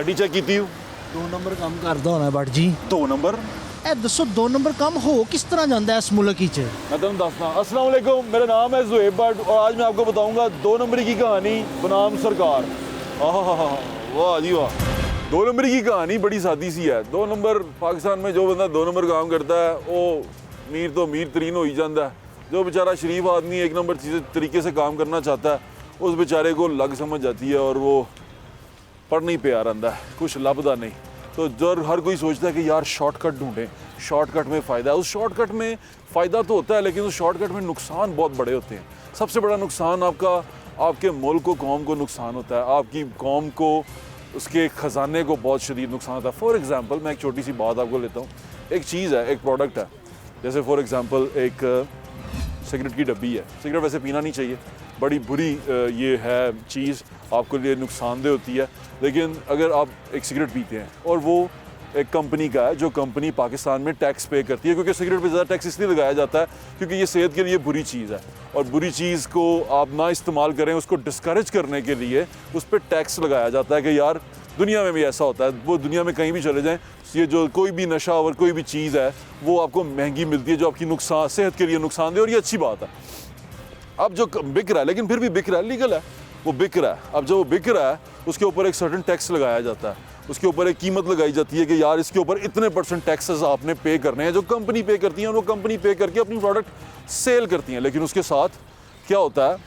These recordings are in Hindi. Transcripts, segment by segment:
ਗੱਡੀ ਚੈੱਕ ਕੀਤੀ ਹੋ 2 ਨੰਬਰ ਕੰਮ ਕਰਦਾ ਹੋਣਾ ਬਟ ਜੀ 2 ਨੰबर ਇਹ ਦੱਸੋ 2 ਨੰਬਰ ਕੰਮ ਹੋ किस तरह जाता है इस मुल्क ही मैं तुम दसना। अस्सलाम वालेकुम, मेरा नाम है ज़ुहैब भट्ट और आज मैं आपको बताऊंगा 2 नंबरी की कहानी बनाम सरकार। वाह जी वाह। 2 नंबरी की कहानी बड़ी सादी सी है। 2 नंबर पाकिस्तान में जो बंदा 2 नंबर काम करता है वो अमीर तो अमीर तरीन हो ही जाता है। जो बेचारा शरीफ आदमी 1 नंबर चीज़ें तरीके से काम करना चाहता है उस बेचारे को लग समझ जाती है और वो पढ़ नहीं पे आ रहा है, कुछ लभदा नहीं। तो जो हर कोई सोचता है कि यार शॉर्टकट ढूंढें, शॉर्टकट में फ़ायदा है। उस शॉर्टकट में फ़ायदा तो होता है लेकिन उस शॉर्टकट में नुकसान बहुत बड़े होते हैं। सबसे बड़ा नुकसान आपके मुल्क को, कौम को नुकसान होता है। आपकी कौम को, उसके ख़जाने को बहुत शदीद नुकसान होता है। फॉर एग्ज़ाम्पल मैं एक छोटी सी बात आपको लेता हूँ। एक चीज़ है, एक प्रोडक्ट है, जैसे फॉर एग्ज़ाम्पल एक सिगरेट की डब्बी है। सिगरेट वैसे पीना नहीं चाहिए, बड़ी बुरी ये है चीज़, आपको लिए नुकसानदेह होती है। लेकिन अगर आप एक सिगरेट पीते हैं और वो एक कंपनी का है जो कंपनी पाकिस्तान में टैक्स पे करती है, क्योंकि सिगरेट पे ज़्यादा टैक्स इसलिए लगाया जाता है क्योंकि ये सेहत के लिए बुरी चीज़ है और बुरी चीज़ को आप ना इस्तेमाल करें, उसको डिस्करेज करने के लिए उस पर टैक्स लगाया जाता है कि यार दुनिया में भी ऐसा होता है। वो दुनिया में कहीं भी चले जाएँ, ये जो कोई भी नशा और कोई भी चीज़ है वो आपको महंगी मिलती है जो आपकी नुकसान, सेहत के लिए नुकसानदेह, और ये अच्छी बात है। अब जो बिक रहा है, लेकिन फिर भी बिक रहा है, लीगल है, वो बिक रहा है। अब जब वो बिक रहा है उसके ऊपर एक सर्टेन टैक्स लगाया जाता है, उसके ऊपर एक कीमत लगाई जाती है कि यार इसके ऊपर इतने % टैक्सेस आपने पे करने हैं, जो कंपनी पे करती है और वो कंपनी पे करके अपनी प्रोडक्ट सेल करती हैं। लेकिन उसके साथ क्या होता है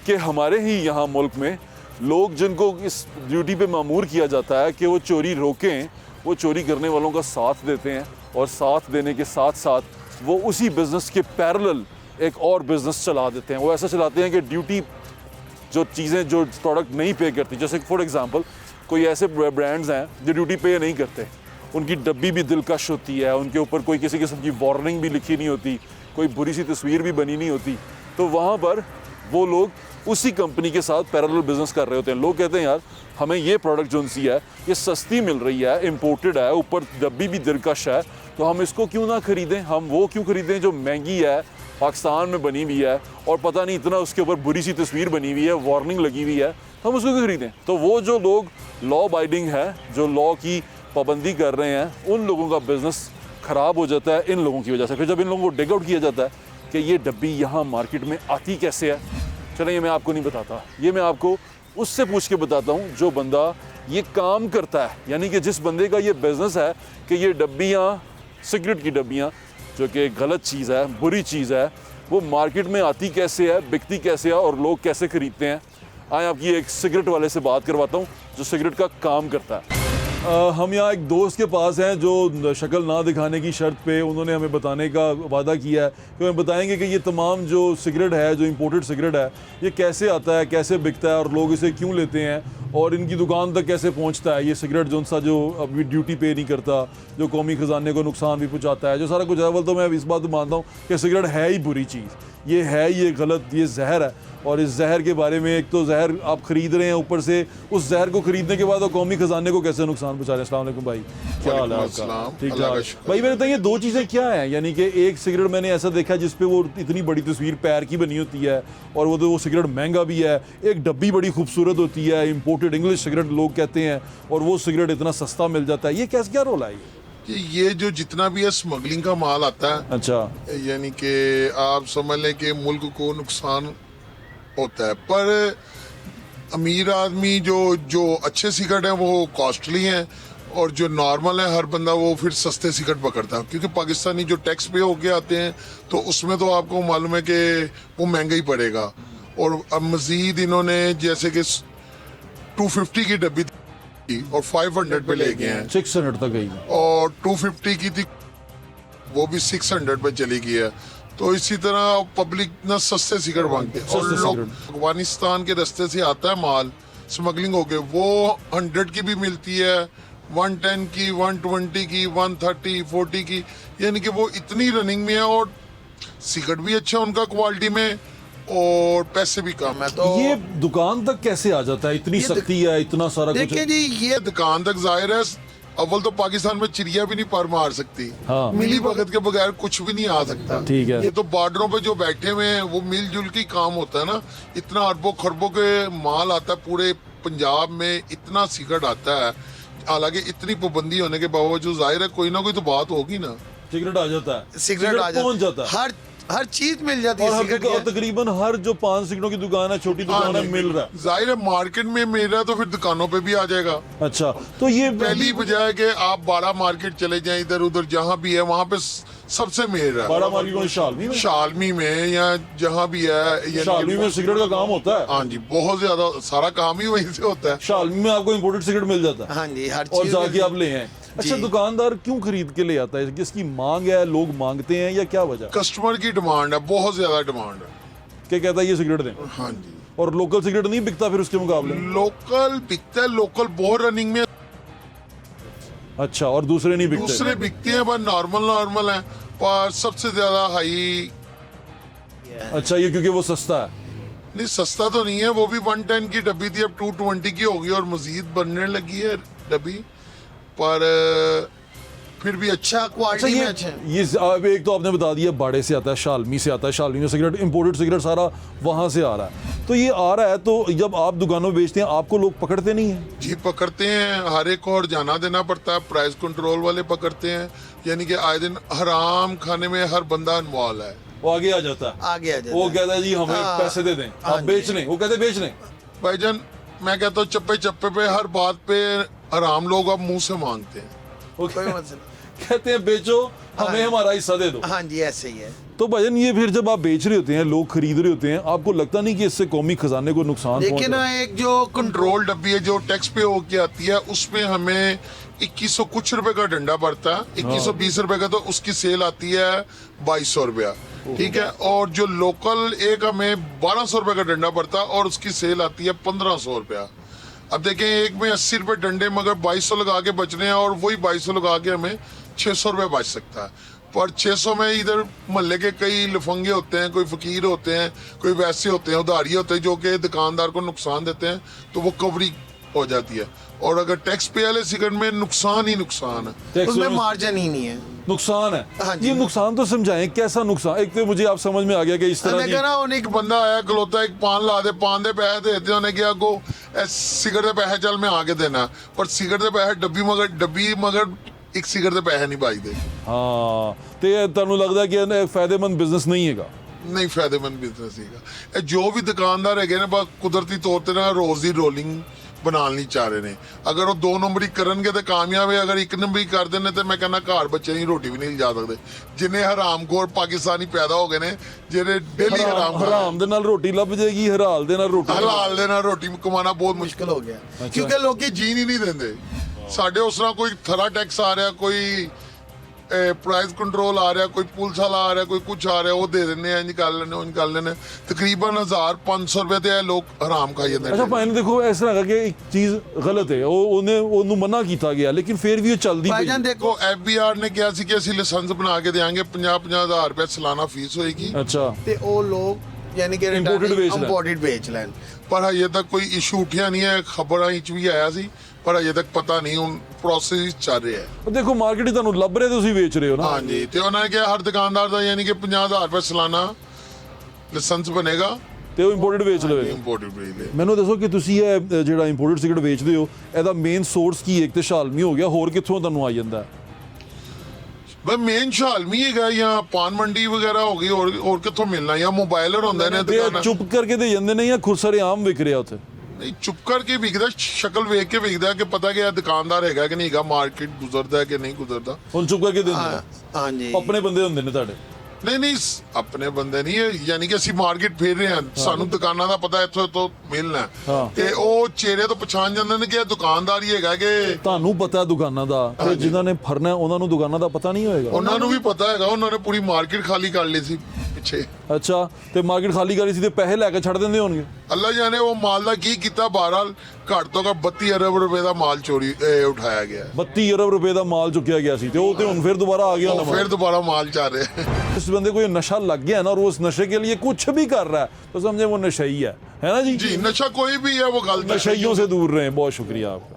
कि हमारे ही यहाँ मुल्क में लोग जिनको इस ड्यूटी पे मामूर किया जाता है कि वो चोरी रोकें, वो चोरी करने वालों का साथ देते हैं और साथ देने के साथ साथ वो उसी बिज़नेस के पैरेलल एक और बिज़नेस चला देते हैं। वो ऐसा चलाते हैं कि ड्यूटी जो चीज़ें, जो प्रोडक्ट नहीं पे करती, जैसे फॉर एग्ज़ाम्पल कोई ऐसे ब्रांड्स हैं जो ड्यूटी पे नहीं करते, उनकी डब्बी भी दिलकश होती है, उनके ऊपर कोई किसी किस्म की वार्निंग भी लिखी नहीं होती, कोई बुरी सी तस्वीर भी बनी नहीं होती, तो वहाँ पर वो लोग उसी कंपनी के साथ पैरेलल बिजनेस कर रहे होते हैं। लोग कहते हैं यार हमें ये प्रोडक्ट जो सी है ये सस्ती मिल रही है, इम्पोर्टेड है, ऊपर डब्बी भी दिलकश है, तो हम इसको क्यों ना ख़रीदें। हम वो क्यों ख़रीदें जो महंगी है, पाकिस्तान में बनी हुई है और पता नहीं इतना उसके ऊपर बुरी सी तस्वीर बनी हुई है, वार्निंग लगी हुई है, हम उसको क्यों ख़रीदें। तो वो जो लोग लॉ अबाइडिंग है, जो लॉ की पाबंदी कर रहे हैं, उन लोगों का बिज़नेस ख़राब हो जाता है इन लोगों की वजह से। फिर जब इन लोगों को डिग आउट किया जाता है कि ये डब्बी यहाँ मार्केट में आती कैसे है, चलें ये मैं आपको नहीं बताता, ये मैं आपको उससे पूछ के बताता हूँ जो बंदा ये काम करता है, यानी कि जिस बंदे का ये बिज़नेस है कि ये डब्बियाँ, सिगरेट की डब्बियाँ जो कि गलत चीज़ है, बुरी चीज़ है, वो मार्केट में आती कैसे है, बिकती कैसे है और लोग कैसे ख़रीदते हैं। आए आपकी एक सिगरेट वाले से बात करवाता हूँ जो सिगरेट का काम करता है। हम यहाँ एक दोस्त के पास हैं जो शक्ल ना दिखाने की शर्त पे उन्होंने हमें बताने का वादा किया है कि हमें बताएंगे कि ये तमाम जो सिगरेट है, जो इम्पोर्टेड सिगरेट है, ये कैसे आता है, कैसे बिकता है और लोग इसे क्यों लेते हैं और इनकी दुकान तक कैसे पहुँचता है। ये सिगरेट जो अभी ड्यूटी पे नहीं करता, जो कौमी ख़जाने को नुकसान भी पहुँचाता है, जो सारा कुछ है। तो मैं इस बात मानता हूँ कि सिगरेट है ही बुरी चीज़, ये है, ये गलत, ये जहर है। और इस जहर के बारे में, एक तो जहर आप ख़रीद रहे हैं, ऊपर से उस जहर को ख़रीदने के बाद कौमी ख़जाने को कैसे नुकसान पहुँचा रहे हैं। अस्सलाम वालेकुम भाई, क्या हाल है आपका? ठीक ठाक भाई। मेरे बताइए 2 चीज़ें क्या हैं, यानी कि एक सिगरेट मैंने ऐसा देखा जिस पे वो इतनी बड़ी तस्वीर पैर की बनी होती है और वो सिगरेट महंगा भी है, एक डब्बी बड़ी खूबसूरत होती है, इम्पोर्टेड इंग्लिश सिगरेट लोग कहते हैं, और वो सिगरेट इतना सस्ता मिल जाता है। ये कैसे, क्या रोल है ये जो जितना भी है स्मगलिंग का माल आता है। अच्छा, यानी कि आप समझ लें कि मुल्क को नुकसान होता है, पर अमीर आदमी जो अच्छे सिगरेट हैं वो कॉस्टली हैं और जो नॉर्मल है हर बंदा वो फिर सस्ते सिगरेट पकड़ता है, क्योंकि पाकिस्तानी जो टैक्स पे होके आते हैं तो उसमें तो आपको मालूम है कि वो महंगा ही पड़ेगा। और अब मज़ीद इन्होंने जैसे कि 250 की डब्बी और 500 पे ले गए हैं, 600 तक गई, और 250 की थी वो भी 600 पे चली गई है। तो इसी तरह पब्लिक ना सस्ते सिगरेट मांगते हैं और लोग अफगानिस्तान के रास्ते से आता है माल, स्मगलिंग हो गए, वो 100 की भी मिलती है, 110 की, 120 की, 130, 40 की, यानी कि वो इतनी रनिंग में है और सिगरेट भी अच्छा उनका क्वालिटी में और पैसे भी कम है। तो ये दुकान तक कैसे आ जाता है, इतनी सख्ती है, इतना सारा कुछ? देखिए जी, ये दुकान तक जाहिर है, अव्वल तो पाकिस्तान में चिड़िया भी नहीं पर मार सकती, हाँ। मिली भगत के बगैर कुछ भी नहीं आ सकता, ठीक है। ये तो बॉर्डरों पे जो बैठे हुए हैं वो मिलजुल की काम होता है ना, इतना अरबों खरबों के माल आता है पूरे पंजाब में, इतना सिगरेट आता है हालांकि इतनी पाबंदी होने के बावजूद जाहिर है कोई ना कोई तो बात होगी ना। सिगरेट आ जाता है, सिगरेट आ पहुंच जाता है, हर चीज मिल जाती और है हर सिगरेट और की। तकरीबन हर जो 5 सिगरेटों की दुकान है, छोटी दुकान है, मिल रहा है। जाहिर है मार्केट में मिल रहा है तो फिर दुकानों पे भी आ जाएगा। अच्छा, तो ये पहली बजाय कि आप बड़ा मार्केट चले जाएं, इधर उधर जहाँ भी है वहाँ पे सबसे मिल रहा है। बड़ा मार्केट में शालमी में, शालमी में या जहाँ भी है, यानी शालमी में सिगरेट का काम होता है। हाँ जी, बहुत ज्यादा सारा काम ही वहीं से होता है। शालमी में आपको इंपोर्टेड सिगरेट मिल जाता है, हाँ जी, हर और चीज जाके आप ले आए। अच्छा, जी। दुकानदार क्यों खरीद के ले आता है? किसकी मांग है, लोग मांगते हैं, या क्या वजह कस्टमर की डिमांड है, बहुत ज्यादा डिमांड है। क्या कहता है ये सिगरेट दें? हाँ जी, और लोकल सिगरेट नहीं बिकता फिर उसके मुकाबले? लोकल बिकता है, लोकल बहुत रनिंग में। अच्छा, और दूसरे नहीं बिकते? दूसरे बिकते हैं पर नॉर्मल है, पर सबसे ज्यादा हाई। अच्छा, ये क्योंकि वो सस्ता है। नहीं, सस्ता तो नहीं है, वो भी 110 की डब्बी थी, अब 220 की होगी और मजीद बनने लगी है डब्बी, पर फिर भी अच्छा क्वालिटी में अच्छा है। ये अब एक तो आपने बता दिया बाड़े से आता है, शालमी से आता है, शालमी में सिगरेट, इंपोर्टेड सिगरेट सारा वहां से आ रहा है। तो ये आ रहा है, तो जब आप दुकानों में बेचते हैं आपको लोग पकड़ते नहीं है? जी पकड़ते हैं, हर एक को और जाना देना पड़ता है, प्राइस कंट्रोल वाले पकड़ते हैं, यानी कि आए दिन हराम खाने में हर बंदा इन्वॉल्व है। वो आगे आ जाता है, आगे आ जाता वो है। कहता है जी हमें हाँ। पैसे दे दें, हाँ आप बेच लें। वो कहते हैं बेच लें। भाईजान मैं कहता हूँ चप्पे चप्पे पे हर बात पे हराम लोग अब मुंह से मांगते हैं। वो कोई मसला कहते हैं बेचो, हमें हाँ। हमारा हिस्सा दे दो। हाँ जी, ऐसे ही है। तो भाईजान ये फिर जब आप बेच रहे होते हैं, लोग खरीद रहे होते हैं, आपको लगता नहीं कि इससे कौमी खजाने को नुकसान पहुंच लेकिन रहा है? एक जो कंट्रोल डब्बी है जो टैक्स पे होके आती है, उसमें हमें 2100 कुछ रुपए का डंडा पड़ता है, 2120 रुपए का, तो उसकी सेल आती है 2200 रुपया, ठीक है। और जो लोकल एक हमें 1200 रुपए का डंडा पड़ता है और उसकी सेल आती है 1500 रुपया। अब देखें, एक में 80 रुपए डंडे, मगर 2200 लगा के बचने हैं, और वही 2200 लगा के हमें 600 रुपए बच सकता है। पर 600 में इधर मोहल्ले के कई लफंगे होते हैं, कोई फकीर होते हैं, कोई वैसे होते हैं, उधारी होते हैं, जो कि दुकानदार को नुकसान देते हैं, तो वो कवरी हो जाती है। और अगर टैक्स पे वाले सिगरेट में नुकसान ही नुकसान है। टैक्स उसमें में मार्जिन ही नहीं है। नुकसान हाँ है। जी। ये नुकसान तो समझाएं, कैसा नुकसान? एक तो मुझे आप समझ में आ गया कि इस तरह मैंने की कहा ना, उन्हें एक बंदा आया खलोता, एक पान ला दे, पान दे पैसे देते, उन्हें क्या को सिगरेट के पैसे चल मैं आगे देना, पर सिगरेट के पैसे डब्बी मगर एक सिगरेट के पैसे नहीं पाई दे। हाँ, तो ये ਤੁਹਾਨੂੰ ਲੱਗਦਾ कि ਇਹ फायदेमंद बिजनेस नहीं हैगा? नहीं फायदेमंद बिजनेस हैगा। जो भी दुकानदार है ना, बस कुदरती तौर पर ना रोज की रोलिंग बना नहीं चाह रहे ने। अगर वो 2 नंबरी करनगे तो कामयाब है, अगर 1 नंबरी कर देने तो मैं कहना घर बच्चे की रोटी भी नहीं जा सकते। जिन्हें हरामखोर पाकिस्तानी पैदा हो गए ने, जिन्हें डेली हराम हराम दे नाल रोटी लभ जाएगी, हलाल दे नाल रोटी हलाल दे नाल रोटी कमाना बहुत मुश्किल मुश्किल हो गया, क्योंकि लोग जीन ही नहीं देंगे। साढ़े उस तरह कोई थरा टैक्स आ रहा, कोई प्राइस कंट्रोल आ रहा, कोई पुलिस वाला आ रहा, कोई कुछ आ रहा, वो दे देने हैं, निकाल लेने। तकरीबन 1500 रुपए ते लोग हराम खाई जाते अच्छा भाई ने देखो, ऐसा लगा कि एक चीज गलत है, ਉਹਨੂੰ मना किया गया, लेकिन फिर भी ये चलदी भाईजान पई। देखो, FBR ने किया ਸੀ ਕਿ ਅਸੀਂ ਲਾਇਸੈਂਸ ਬਣਾ ਕੇ ਦੇਾਂਗੇ, 50-50 ਹਜ਼ਾਰ ਰੁਪਏ ਸਾਲਾਨਾ ਫੀਸ ਹੋਏਗੀ। अच्छा, ਤੇ ਉਹ ਲੋग ਯਾਨੀ ਕਿ Imported ਵੇਚ ਲੈਣ। ਇੰਪੋਰਟਡ ਵੇਚ ਲੈਣ। ਪਰ ਹਜੇ ਤੱਕ ਕੋਈ ਇਸ਼ੂ ਉੱਠਿਆ ਨਹੀਂ ਹੈ, ਖਬਰਾਂ ਵਿੱਚ ਵੀ ਆਇਆ ਸੀ, ਪਰ ਹਜੇ ਤੱਕ ਪਤਾ ਨਹੀਂ, ਹੁਣ ਪ੍ਰੋਸੈਸ ਚੱਲ ਰਿਹਾ ਹੈ। देखो मार्केट ही ਤੁਹਾਨੂੰ ਲੱਭ ਰਹੇ, ਤੁਸੀਂ ਵੇਚ ਰਹੇ ਹੋ ਨਾ। ਹਾਂਜੀ, ਤੇ ਉਹਨਾਂ ਨੇ ਕਿਹਾ ਹਰ ਦੁਕਾਨਦਾਰ ਦਾ ਯਾਨੀ ਕਿ 50,000 ਰੁਪਏ ਸਾਲਾਨਾ ਲਾਇਸੈਂਸ ਬਣੇਗਾ, ਤੇ ਉਹ ਇੰਪੋਰਟਡ ਵੇਚ ਲਵੇ। ਇੰਪੋਰਟਡ ਵੇਚ ਲੈ। ਮੈਨੂੰ ਦੱਸੋ ਕਿ ਤੁਸੀਂ ਇਹ ਜਿਹੜਾ ਇੰਪੋਰਟਡ ਸਿਗਰਟ ਵੇਚਦੇ ਹੋ, ਇਹਦਾ ਮੇਨ ਸੋਰਸ ਕੀ ਹੈ? ਇੱਕ ਤੇ ਸ਼ਾਲਮੀ ਹੋ ਗਿਆ, ਹੋਰ ਕਿੱਥੋਂ ਤੁਹਾਨੂੰ ਆ ਜਾਂਦਾ ਹੈ? ਬਈ ਮੇਨ ਸ਼ਾਲਮੀ ਹੈਗਾ, ਜਾਂ ਪਾਨ ਮੰਡੀ ਵਗੈਰਾ ਹੋ ਗਈ, ਹੋਰ ਕਿੱਥੋਂ ਮਿਲਣਾ, ਜਾਂ ਮੋਬਾਈਲਰ ਹੁੰਦੇ ਨੇ ਤੇ ਇਹ ਦੁਕਾਨਾਂ। ਚੁੱਪ ਕਰਕੇ ਦੇ ਜਾਂਦੇ ਨੇ ਜਾਂ ਖੁਸਰੇ ਆਮ ਵਿਕ ਰਿਹਾ ਉੱਥੇ? ਨਹੀਂ, ਚੁੱਪ ਕਰਕੇ ਵਿਕਦਾ, ਸ਼ਕਲ ਵੇਖ ਕੇ ਵਿਕਦਾ ਕਿ ਪਤਾ ਕਿ ਇਹ ਦੁਕਾਨਦਾਰ ਹੈਗਾ ਕਿ ਨਹੀਂ ਹੈਗਾ, ਮਾਰਕੀਟ ਗੁਜ਼ਰਦਾ ਕਿ ਨਹੀਂ ਗੁਜ਼ਰਦਾ। ਹੁਣ ਚੁੱਪ ਕਰਕੇ ਦਿੰਦੇ ਹਾਂ ਹਾਂ ਜੀ, ਆਪਣੇ ਬੰਦੇ ਹੁੰਦੇ ਨੇ ਤੁਹਾਡੇ? ਨਹੀਂ ਆਪਣੇ ਬੰਦੇ ਨਹੀਂ ਹੈ, ਯਾਨੀ ਕਿ ਅਸੀਂ ਮਾਰਕੀਟ ਫੇਰ ਰਹੇ ਹਾਂ, ਸਾਨੂੰ ਦੁਕਾਨਾਂ ਦਾ ਪਤਾ ਇੱਥੋਂ ਤੋਂ ਮਿਲਣਾ ਹੈ। ਹਾਂ। ਤੇ ਉਹ ਚਿਹਰੇ ਤੋਂ ਪਛਾਣ ਜਾਂਦੇ ਨੇ ਕਿ ਇਹ ਦੁਕਾਨਦਾਰ ਹੀ ਹੈਗਾ, ਕਿ ਤੁਹਾਨੂੰ ਪਤਾ ਦੁਕਾਨਾਂ ਦਾ, ਤੇ ਜਿਨ੍ਹਾਂ ਨੇ ਫੜਨਾ ਉਹਨਾਂ ਨੂੰ ਦੁਕਾਨਾਂ ਦਾ ਪਤਾ ਨਹੀਂ ਹੋਏਗਾ। ਉਹਨਾਂ ਨੂੰ ਵੀ ਪਤਾ ਹੈਗਾ, ਉਹਨਾਂ ਨੇ ਪੂਰੀ ਮਾਰਕੀਟ ਖਾਲੀ ਕਰ ਲਈ ਸੀ ਪਿੱਛੇ। ਅੱਛਾ, ਤੇ ਮਾਰਕੀਟ ਖਾਲੀ ਕਰੀ ਸੀ ਤੇ ਪੈਸੇ ਲੈ ਕੇ ਛੱਡ ਦਿੰਦੇ ਹੋਣਗੇ। ਅੱਲਾ ਜਾਣੇ ਉਹ ਮਾਲ ਦਾ ਕੀ ਕੀਤਾ, ਬਹਰਾਲ ਘੱਟ ਤੋਂ ਘੱਟ 32 ਅਰਬ ਰੁਪਏ ਦਾ ਮਾਲ ਚੋਰੀ ਉਠਾਇਆ ਗਿਆ ਹੈ। 32 ਅਰਬ ਰੁਪਏ ਦਾ ਮਾਲ ਚੁੱਕਿਆ ਗਿਆ ਸੀ, ਤੇ ਉਹ ਤੇ ਹੁਣ ਫਿਰ ਦੁਬਾਰਾ ਆ ਗਿਆ ਉਹ ਨਵਾਂ। ਫਿਰ ਦੁਬਾਰਾ ਮਾਲ ਚੱਲ ਰਿਹਾ है। इस बंदे को ये नशा लग गया है ना, और वो उस नशे के लिए कुछ भी कर रहा है, तो समझे वो नशई है ना जी? जी, नशा कोई भी है वो गलत है। नशइयों से दूर रहें। बहुत शुक्रिया आपका।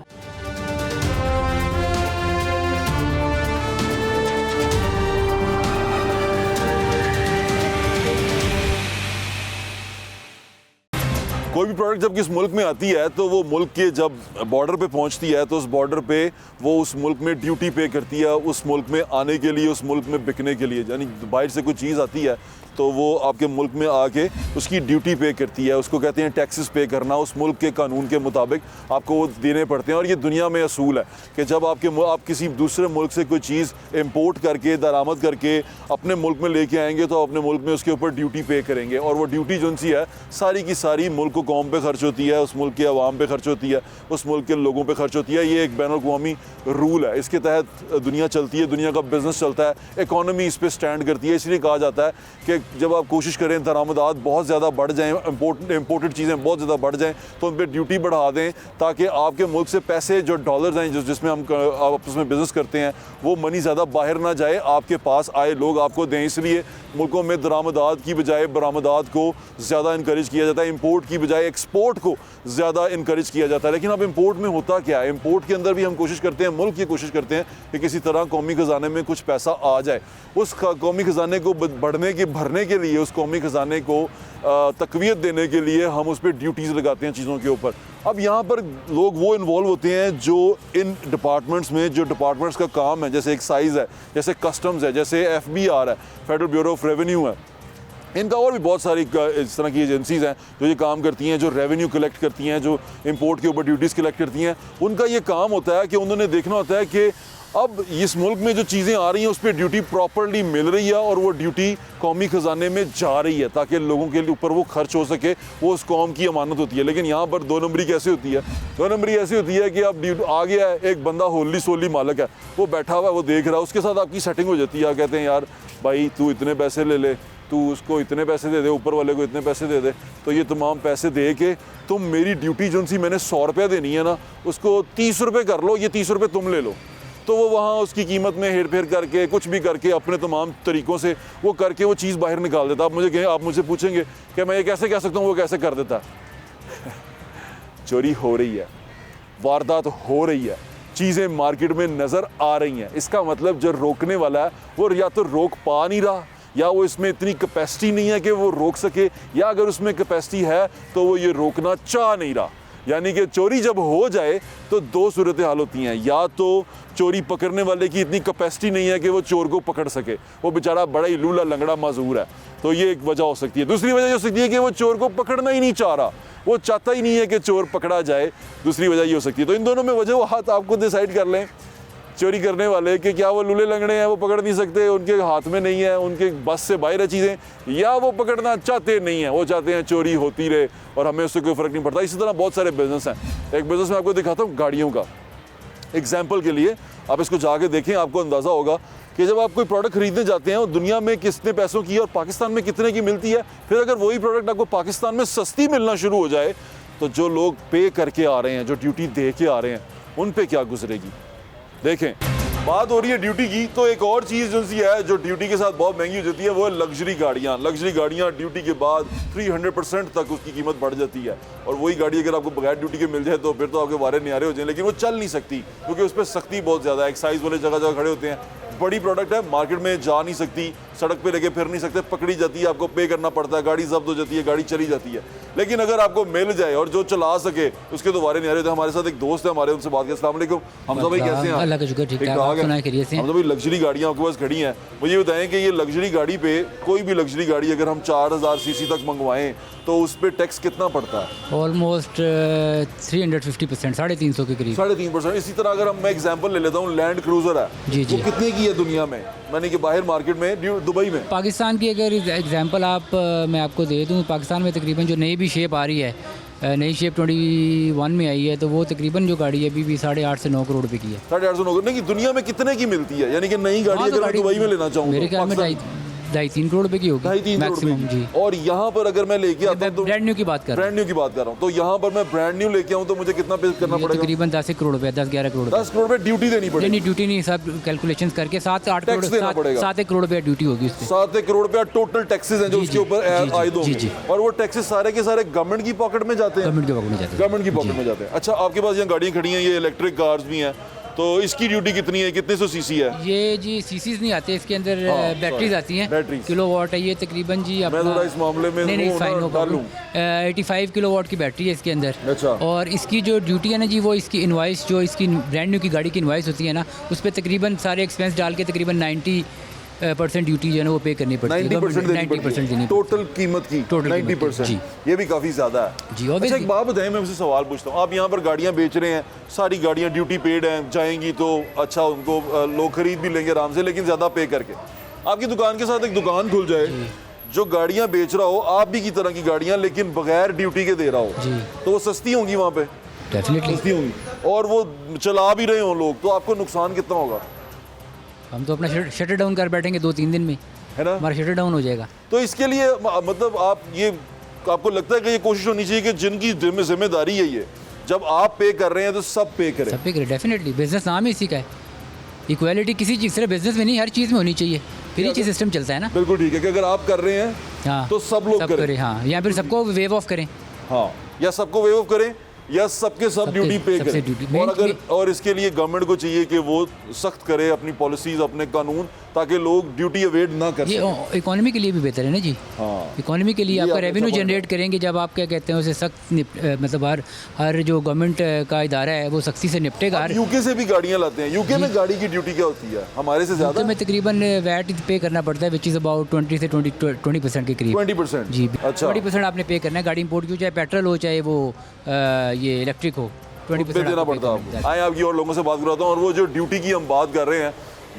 कोई भी प्रोडक्ट जब किस मुल्क में आती है तो वो मुल्क के जब बॉर्डर पे पहुंचती है तो उस बॉर्डर पे वो उस मुल्क में ड्यूटी पे करती है उस मुल्क में आने के लिए, उस मुल्क में बिकने के लिए। यानी बाहर से कोई चीज़ आती है तो वो आपके मुल्क में आके उसकी ड्यूटी पे करती है, उसको कहते हैं टैक्सेस पे करना। उस मुल्क के कानून के मुताबिक आपको वो देने पड़ते हैं। और ये दुनिया में असूल है कि जब आप किसी दूसरे मुल्क से कोई चीज़ इंपोर्ट करके दरामद करके अपने मुल्क में लेके आएंगे तो अपने मुल्क में उसके ऊपर ड्यूटी पे करेंगे। और वो ड्यूटी जो सी है सारी की सारी मुल्क को कौम पे खर्च होती है, उस मुल्क के अवाम पे खर्च होती है, उस मुल्क के लोगों पे खर्च होती है। ये एक बैनुल-अक़वामी रूल है, इसके तहत दुनिया चलती है, दुनिया का बिजनेस चलता है, इकॉनमी इस पर स्टैंड करती है। इसलिए कहा जाता है कि जब आप कोशिश करें दरामदात बहुत ज़्यादा बढ़ जाएँ, इम्पोर्टेड चीज़ें बहुत ज़्यादा बढ़ जाएँ तो उन पर ड्यूटी बढ़ा दें ताकि आपके मुल्क से पैसे जो डॉलर्स हैं जिसमें हम आपस में बिज़नेस करते हैं वो मनी ज़्यादा बाहर ना जाए, आपके पास आए लोग आपको दें। इसलिए मुल्कों में दरामदात की बजाय बरामदात को ज़्यादा इनकरेज किया जाता है, इंपोर्ट की बजाय एक्सपोर्ट को ज़्यादा इनकरेज किया जाता है। लेकिन अब इंपोर्ट में होता क्या है, इंपोर्ट के अंदर भी हम कोशिश करते हैं, मुल्क ये कोशिश करते हैं कि किसी तरह कौमी ख़जाने में कुछ पैसा आ जाए। उस कौमी ख़जाने को भरने के लिए, उस कौमी ख़जाने को तक़वियत देने के लिए हम उस पर ड्यूटीज़ लगाते हैं चीज़ों के ऊपर। अब यहाँ पर लोग वो इन्वॉल्व होते हैं जो इन डिपार्टमेंट्स में, जो डिपार्टमेंट्स का काम है, जैसे एक्साइज़ है, जैसे कस्टम्स है, जैसे FBR है, फेडरल ब्यूरो ऑफ रेवेन्यू है, इनका और भी बहुत सारी इस तरह की एजेंसीज़ हैं जो ये काम करती हैं, जो रेवेन्यू कलेक्ट करती हैं, जो इंपोर्ट के ऊपर ड्यूटीज़ कलेक्ट करती हैं। उनका ये काम होता है कि उन्होंने देखना होता है कि अब इस मुल्क में जो चीज़ें आ रही हैं उस पर ड्यूटी प्रॉपर्ली मिल रही है और वो ड्यूटी कौमी ख़जाने में जा रही है ताकि लोगों के ऊपर वो खर्च हो सके, वो उस कौम की अमानत होती है। लेकिन यहाँ पर 2 नंबरी कैसे होती है? 2 नंबरी ऐसी होती है कि अब आ गया है एक बंदा, होली सोली मालिक है, वो बैठा हुआ है, वो देख रहा है, उसके साथ आपकी सेटिंग हो जाती है। कहते हैं यार भाई तू इतने पैसे ले ले, तू उसको इतने पैसे दे दे, ऊपर वाले को इतने पैसे दे दे, तो ये तमाम पैसे दे के तुम मेरी ड्यूटी जो सी मैंने 100 रुपये देनी है ना उसको 30 रुपये कर लो, ये 30 रुपये तुम ले लो। तो वो वहाँ उसकी कीमत में हेर फेर करके कुछ भी करके अपने तमाम तरीक़ों से वो करके वो चीज़ बाहर निकाल देता। आप मुझे पूछेंगे कि मैं ये कैसे कह सकता हूँ वो कैसे कर देता है? चोरी हो रही है, वारदात हो रही है, चीज़ें मार्केट में नज़र आ रही हैं। इसका मतलब जो रोकने वाला है वो या तो रोक पा नहीं रहा, या वो इसमें इतनी कैपेसिटी नहीं है कि वो रोक सके, या अगर उसमें कैपेसिटी है तो वो ये रोकना चाह नहीं रहा। यानी कि चोरी जब हो जाए तो 2 सूरत हाल होती हैं, या तो चोरी पकड़ने वाले की इतनी कैपेसिटी नहीं है कि वो चोर को पकड़ सके, वो बेचारा बड़ा ही लूला लंगड़ा माजूर है, तो ये एक वजह हो सकती है। दूसरी वजह हो सकती है कि वो चोर को पकड़ना ही नहीं चाह रहा, वो चाहता ही नहीं है कि चोर पकड़ा जाए, दूसरी वजह ये हो सकती है। तो इन दोनों में वजह हाथ आपको डिसाइड कर लें चोरी करने वाले कि क्या वो लूले लंगड़े हैं, वो पकड़ नहीं सकते, उनके हाथ में नहीं है, उनके बस से बाहर है चीज़ें, या वो पकड़ना चाहते नहीं हैं, वो चाहते हैं चोरी होती रहे और हमें उससे कोई फ़र्क नहीं पड़ता। इसी तरह बहुत सारे बिजनेस हैं। एक बिज़नेस मैं आपको दिखाता हूँ गाड़ियों का, एग्जाम्पल के लिए आप इसको जाके देखें, आपको अंदाज़ा होगा कि जब आप कोई प्रोडक्ट खरीदने जाते हैं और दुनिया में कितने पैसों की और पाकिस्तान में कितने की मिलती है, फिर अगर वही प्रोडक्ट आपको पाकिस्तान में सस्ती मिलना शुरू हो जाए तो जो लोग पे करके आ रहे हैं, जो ड्यूटी दे के आ रहे हैं, उन पे क्या गुजरेगी। देखें, बात हो रही है ड्यूटी की, तो एक और चीज़ जो सी है जो ड्यूटी के साथ बहुत महंगी हो जाती है वो है लग्जरी गाड़ियाँ। लग्जरी गाड़ियाँ ड्यूटी के बाद 300% तक उसकी कीमत बढ़ जाती है, और वही गाड़ी अगर आपको बगैर ड्यूटी के मिल जाए तो फिर तो आपके वारे न्यारे हो जाए, लेकिन वो चल नहीं सकती क्योंकि उस पर सख्ती बहुत ज़्यादा है। एक्साइज वाले जगह जगह खड़े होते हैं, बड़ी प्रोडक्ट है, मार्केट में जा नहीं सकती, सड़क पे लेके फिर नहीं सकते, पकड़ी जाती है, आपको पे करना पड़ता है, गाड़ी जब्त हो जाती है, गाड़ी चली जाती है। लेकिन अगर आपको मिल जाए और जो चला सके उसके तो वारे न्यारे होते हैं। हमारे साथ एक दोस्त है हमारे, उनसे बात करें। अस्सलाम वालेकुम हमजा भाई, कैसे हैं? अल्लाह का शुक्र, ठीक ठाक। आप सुनाएं, खैरियत से हैं? हमजा भाई, लग्जरी गाड़ियाँ आपके पास खड़ी हैं, मुझे बताएं कि ये लग्जरी गाड़ी पे, कोई भी लग्जरी गाड़ी अगर हम 4000 सीसी तक मंगवाएं तो उस पर टैक्स कितना पड़ता है? ऑलमोस्ट 350%, 350 के करीब। 3.5%। इसी तरह अगर मैं एग्जांपल ले लेता हूँ, लैंड क्रूजर है, जी जी, वो कितने की है दुनिया में, यानी कि बाहर मार्केट में, दुबई में? पाकिस्तान की अगर एग्जांपल मैं आपको दे दूँ, पाकिस्तान में तकरीबन जो नई भी शेप आ रही है, नई शेप 21 में आई है, तो वो तकरीबन जो गाड़ी है अभी भी 8.5 से 9 करोड़ रुपए की है। 8.5 से 9 करोड़। नहीं, दुनिया में कितने की मिलती है? यानी कि नई गाड़ी अगर मैं दुबई में लेना चाहूँ मेरे ख्याल में 2.5-3 करोड़ रुपए की होगी, 2.5-3 मैक्सिमम जी। और यहाँ पर अगर मैं लेके आता हूँ तो ब्रांड न्यू की बात कर रहा हूँ, तो यहाँ पर मैं ब्रांड न्यू लेके आऊँ तो मुझे कितना पे करना पड़ेगा? तकरीबन 10 करोड़ रुपए, 10-11 करोड़। 10 करोड़ रुपए ड्यूटी देनी पड़ेगी? नहीं, ड्यूटी नहीं, सब कैलकुलेशन करके 7-8 करोड़, 7-1 करोड़ रुपया ड्यूटी होगी उस पर। 7 करोड़ रुपया टोटल टैक्सेस हैं जो उसके ऊपर आयद होंगे, और वो टैक्सेस सारे के सारे गवर्नमेंट की पॉकेट में जाते हैं। गवर्नमेंट की पॉकेट में जाते हैं। गवर्नमेंट की पॉकेट में जाते हैं। अच्छा, आपके पास यहाँ गाड़ियाँ खड़ी हैं, ये इलेक्ट्रिक कार्स भी हैं, तो इसकी ड्यूटी कितनी है, कितने सौ सीसी है? ये जी सीसीज नहीं आते इसके अंदर, हाँ, बैटरीज sorry, आती हैं, बैटरीज। किलोवाट है ये तकरीबन जी मैं थोड़ा इस मामले में नहीं वो फाइन ना नो डालूं। प्रॉब्लम। 85 किलोवाट की बैटरी है इसके अंदर। अच्छा। और इसकी जो ड्यूटी है ना जी, वो इसकी इनवाइस जो इसकी ब्रांड न्यू की गाड़ी की इनवाइस होती है ना, उस पर तकरीबन सारे एक्सपेंस डाल के तकरीबन 90% ड्यूटी जो है ना वो पे करनी पड़ती है। 90% देनी पड़ती 90% है देनी टोटल कीमत की। टोटल कीमत की, 90%। जी। ये भी काफ़ी ज़्यादा है जी, अच्छा obviously। एक बात बताएं, मैं आपसे सवाल पूछता हूँ, आप यहाँ पर गाड़ियाँ बेच रहे हैं, सारी गाड़ियाँ ड्यूटी पेड हैं, जाएंगी तो अच्छा उनको लोग खरीद भी लेंगे आराम से, लेकिन ज़्यादा पे करके आपकी दुकान के साथ एक दुकान खुल जाए जो गाड़ियाँ बेच रहा हो आप भी की तरह की गाड़ियाँ, लेकिन बगैर ड्यूटी के दे रहा हो, जी। तो वो सस्ती होंगी वहाँ पे, डेफिनेटली। सस्ती होंगी, और वो चला भी रहे हों लोग, तो आपको नुकसान कितना होगा? हम तो अपना शटर डाउन कर बैठेंगे 2-3 दिन में, है ना? हमारा शटर डाउन हो जाएगा। तो इसके लिए मतलब आप ये आपको लगता है कि ये कोशिश होनी चाहिए कि जिनकी जिम्मेदारी है ये, जब आप पे कर रहे हैं तो सब पे करें। सब पे करे, डेफिनेटली। बिजनेस नाम ही इसी का है, इक्वालिटी किसी चीज़ सिर्फ बिजनेस में नहीं, हर चीज़ में होनी चाहिए, फिर ही चीज़ सिस्टम चलता है ना। बिल्कुल ठीक है कि अगर आप कर रहे हैं हाँ, तो सब लोग करें। करें, हाँ, या फिर सबको वेव ऑफ करें। हाँ, या सबको वेव ऑफ करें या सबके सब सबके- ड्यूटी पे सबसे करें। ड्यूटी। और अगर और इसके लिए गवर्नमेंट को चाहिए कि वो सख्त करे अपनी पॉलिसीज, अपने कानून, ताकि लोग ड्यूटी अवेड ना कर ये सकें। इकोनॉमी के लिए भी बेहतर है ना जी। हाँ, इकोनॉमी के लिए ये आपका आपने रेवेन्यू सब जनरेट करेंगे जब आप क्या कहते हैं उसे सख्त मतलब हर जो गवर्नमेंट का इदारा है वो सख्ती से निपटेगा। हर यूके से भी गाड़ियां लाते हैं। यूके में गाड़ी की ड्यूटी क्या होती है? हमारे से ज्यादा तो में तकरीबन वैट पे करना पड़ता है, विच इज़ अबाउट 20 से 20% के करीब। 20%। जी, अच्छा, 20% आपने पे करना है। गाड़ी इंपोर्ट की हो, चाहे पेट्रोल हो, चाहे वो ये इलेक्ट्रिक हो, 20% पे देना आपको पड़ता है पे करना आपको। आए आपकी और लोगों से बात कराता हूँ। और वो जो ड्यूटी की हम बात कर रहे हैं,